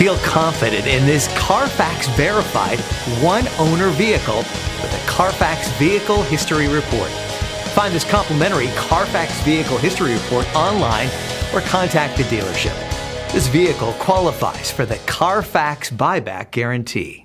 Feel confident in this Carfax verified one-owner vehicle with a Carfax Vehicle History Report. Find this complimentary Carfax Vehicle History Report online or contact the dealership. This vehicle qualifies for the Carfax Buyback Guarantee.